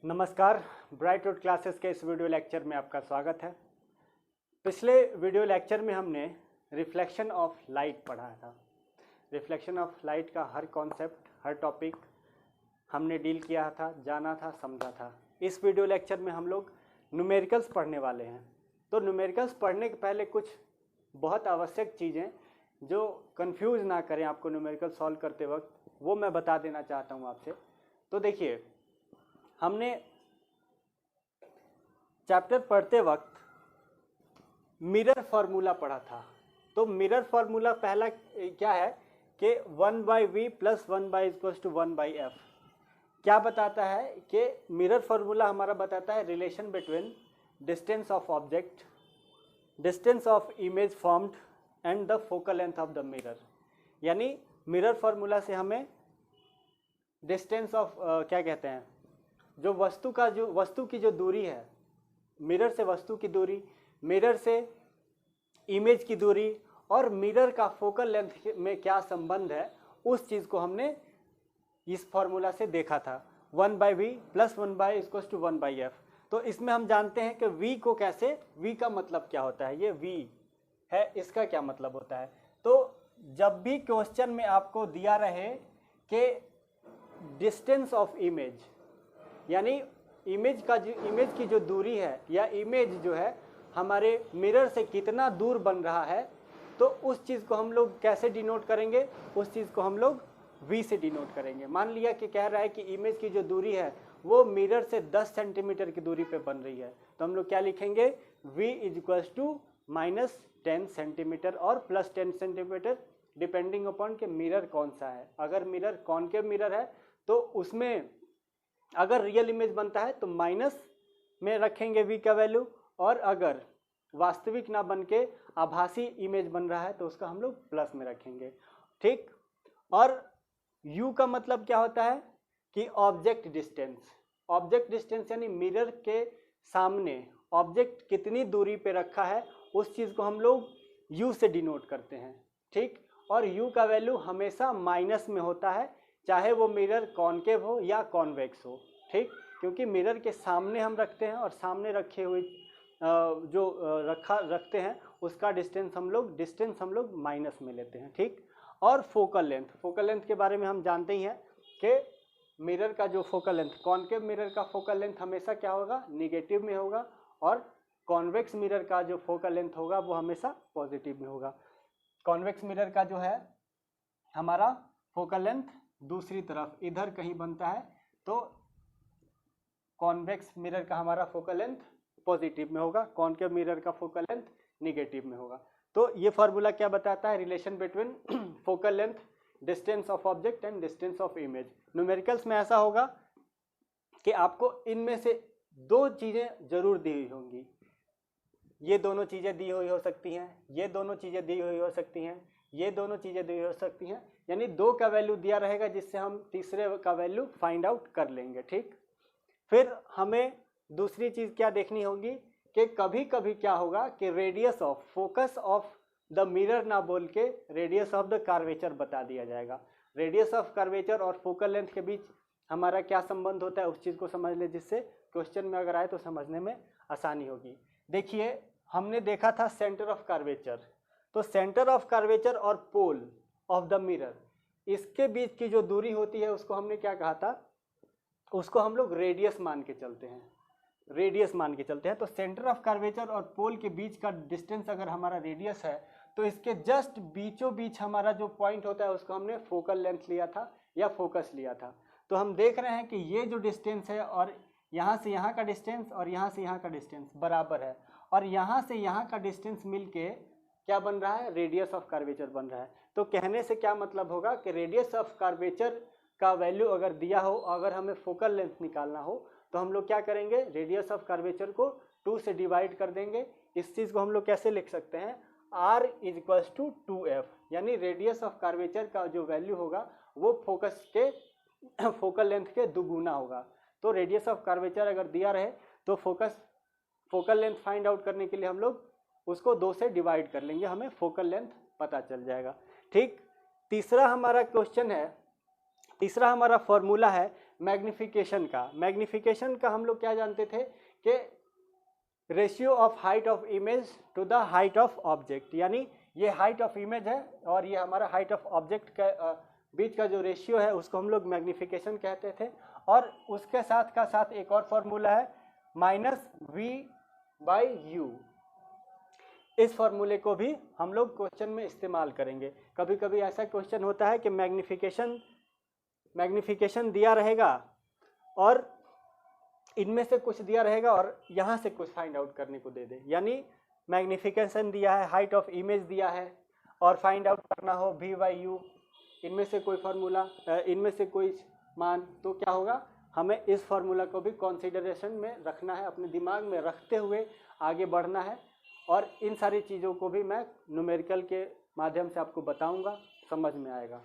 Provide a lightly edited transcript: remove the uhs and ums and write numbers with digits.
नमस्कार, bright road classes के इस वीडियो लेक्चर में आपका स्वागत है। पिछले वीडियो लेक्चर में हमने रिफ्लेक्शन ऑफ लाइट पढ़ा था। रिफ्लेक्शन ऑफ लाइट का हर कॉन्सेप्ट, हर टॉपिक हमने डील किया था, जाना था, समझा था। इस वीडियो लेक्चर में हम लोग न्यूमेरिकल्स पढ़ने वाले हैं। तो न्यूमेरिकल्स पढ़ने के पहले कुछ बहुत आवश्यक चीज़ें जो कंफ्यूज ना करें आपको न्यूमेरिकल सॉल्व करते वक्त, वो मैं बता देना चाहता हूँ आपसे। तो देखिए, हमने चैप्टर पढ़ते वक्त मिरर फार्मूला पढ़ा था। तो मिरर फार्मूला पहला क्या है कि 1/v + 1/(1/f) क्या बताता है कि मिरर फार्मूला हमारा बताता है relation between distance of object, distance of image formed and the focal length of the mirror. यानी मिरर फार्मूला से हमें डिस्टेंस ऑफ क्या कहते हैं, जो वस्तु की जो दूरी है, मिरर से वस्तु की दूरी, मिरर से इमेज की दूरी और मिरर का फोकल लेंथ में क्या संबंध है, उस चीज़ को हमने इस फॉर्मूला से देखा था। 1/v + 1/(1/f). तो इसमें हम जानते हैं कि v को कैसे, v का मतलब क्या होता है, ये v है, इसका क्या मतलब होता है। तो जब भी क्वेश्चन में आपको दिया रहे कि डिस्टेंस ऑफ इमेज, यानी इमेज की जो दूरी है या इमेज जो है हमारे मिरर से कितना दूर बन रहा है, तो उस चीज़ को हम लोग कैसे डिनोट करेंगे, उस चीज़ को हम लोग v से डिनोट करेंगे। मान लिया कि कह रहा है कि इमेज की जो दूरी है वो मिरर से 10 सेंटीमीटर की दूरी पे बन रही है, तो हम लोग क्या लिखेंगे, v = -10 सेंटीमीटर और +10 सेंटीमीटर, डिपेंडिंग अपॉन कि मिरर कौन सा है। अगर मिरर कॉनकेव मिरर है तो उसमें अगर रियल इमेज बनता है तो माइनस में रखेंगे v का वैल्यू, और अगर वास्तविक ना बन के आभासी इमेज बन रहा है तो उसका हम लोग प्लस में रखेंगे, ठीक। और u का मतलब क्या होता है कि ऑब्जेक्ट डिस्टेंस। ऑब्जेक्ट डिस्टेंस यानी मिरर के सामने ऑब्जेक्ट कितनी दूरी पे रखा है, उस चीज़ को हम लोग u से डिनोट करते हैं, ठीक। और u का वैल्यू हमेशा माइनस में होता है, चाहे वो मिरर कॉनकेव हो या कॉन्वेक्स हो, ठीक। क्योंकि मिरर के सामने हम रखते हैं और सामने रखे हुए जो रखते हैं उसका डिस्टेंस हम लोग माइनस में लेते हैं, ठीक। और फोकल लेंथ के बारे में हम जानते ही हैं कि मिरर का जो फोकल लेंथ, कॉनकेव मिरर का फोकल लेंथ हमेशा क्या होगा, निगेटिव में होगा, और कॉन्वेक्स मिरर का जो फोकल लेंथ होगा वो हमेशा पॉजिटिव में होगा। कॉन्वेक्स मिरर का जो है हमारा फोकल लेंथ दूसरी तरफ इधर कहीं बनता है, तो कॉन्वेक्स मिरर का हमारा फोकल लेंथ पॉजिटिव में होगा, कॉनकेव मिरर का फोकल लेंथ निगेटिव में होगा। तो ये फार्मूला क्या बताता है, relation between focal length, distance of object and distance of image. Numericals में ऐसा होगा कि आपको इनमें से दो चीज़ें जरूर दी हुई होंगी, ये दोनों चीज़ें दी हुई हो सकती हैं, ये दोनों चीज़ें दी हुई हो सकती हैं, ये दोनों चीज़ें दी हो सकती हैं, यानी दो का वैल्यू दिया रहेगा जिससे हम तीसरे का वैल्यू फाइंड आउट कर लेंगे, ठीक। फिर हमें दूसरी चीज़ क्या देखनी होगी कि कभी कभी क्या होगा कि radius of focus of the mirror ना बोल के रेडियस ऑफ द कर्वेचर बता दिया जाएगा। रेडियस ऑफ कर्वेचर और फोकल लेंथ के बीच हमारा क्या संबंध होता है, उस चीज़ को समझ ले, जिससे क्वेश्चन में अगर आए तो समझने में आसानी होगी। देखिए, हमने देखा था सेंटर ऑफ कर्वेचर, तो सेंटर ऑफ कर्वेचर और पोल ऑफ द मिरर, इसके बीच की जो दूरी होती है उसको हमने क्या कहा था, उसको हम लोग रेडियस मान के चलते हैं, तो सेंटर ऑफ कर्वेचर और पोल के बीच का डिस्टेंस अगर हमारा रेडियस है तो इसके जस्ट बीचों बीच हमारा जो पॉइंट होता है उसको हमने फोकल लेंथ लिया था या फोकस लिया था। तो हम देख रहे हैं कि ये जो डिस्टेंस है और यहाँ से यहाँ का डिस्टेंस और यहाँ से यहाँ का डिस्टेंस बराबर है, और यहाँ से यहाँ का डिस्टेंस मिलके क्या बन रहा है, रेडियस ऑफ कर्वेचर बन रहा है। तो कहने से क्या मतलब होगा कि रेडियस ऑफ कर्वेचर का वैल्यू अगर दिया हो, अगर हमें फोकल लेंथ निकालना हो, तो हम लोग क्या करेंगे, रेडियस ऑफ कर्वेचर को 2 से डिवाइड कर देंगे। इस चीज़ को हम लोग कैसे लिख सकते हैं, r = 2f, यानी रेडियस ऑफ कर्वेचर का जो वैल्यू होगा वो फोकल लेंथ के दुगुना होगा। तो रेडियस ऑफ कर्वेचर अगर दिया रहे तो फोकल लेंथ फाइंड आउट करने के लिए हम लोग उसको 2 से डिवाइड कर लेंगे, हमें फोकल लेंथ पता चल जाएगा, ठीक। तीसरा हमारा क्वेश्चन है, तीसरा हमारा फॉर्मूला है मैग्निफिकेशन का हम लोग क्या जानते थे कि ratio of height of image to the height of object, यानी ये हाइट ऑफ इमेज है और ये हमारा हाइट ऑफ ऑब्जेक्ट का बीच का जो रेशियो है उसको हम लोग मैग्निफिकेशन कहते थे। और उसके साथ का साथ एक और फॉर्मूला है -v/u। इस फॉर्मूले को भी हम लोग क्वेश्चन में इस्तेमाल करेंगे। कभी कभी ऐसा क्वेश्चन होता है कि मैग्निफिकेशन दिया रहेगा और इनमें से कुछ दिया रहेगा और यहाँ से कुछ फाइंड आउट करने को दे दे, यानी मैग्निफिकेशन दिया है, हाइट ऑफ इमेज दिया है और फाइंड आउट करना हो v/u, इनमें से कोई फार्मूला, इनमें से कोई मान, तो क्या होगा, हमें इस फार्मूला को भी कंसीडरेशन में रखना है, अपने दिमाग में रखते हुए आगे बढ़ना है। और इन सारी चीज़ों को भी मैं न्यूमेरिकल के माध्यम से आपको बताऊंगा, समझ में आएगा।